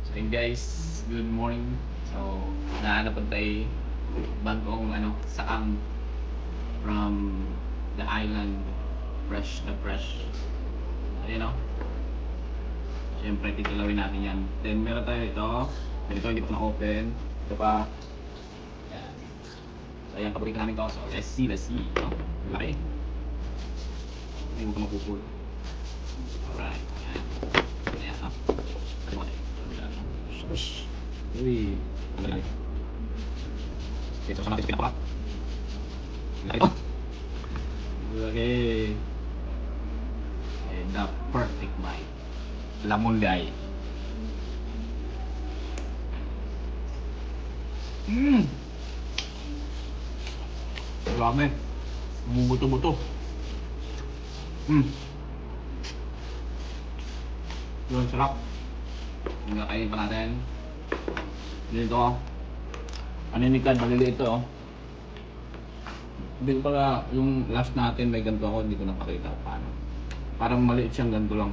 So yun guys, good morning. So, nahanap po tayo bagong saang from the island. Fresh na fresh. Ayun o. Siyempre, titilawin natin yan. Then, meron tayo ito. Ito, hindi ko na-open. Ito pa. Yan. So, ayan, paborito namin to. So, let's see. No? Laki. Hindi mo ka mapupul. Alright. Yan. Ayan, no? Ano mo tayo? Shush. Uy. Ang okay, so, saan natin ito pinapaka? Laki to. Okay. And the perfect bite. Lamulay. Grabe. Bumubuto-buto. Yun, sarap. Kakainin pa natin. Dito. Aninikad, maliliit ito. Dito pala, yung last natin may ganito ako, hindi ko napakita kung paano. Parang maliit siyang ganito lang.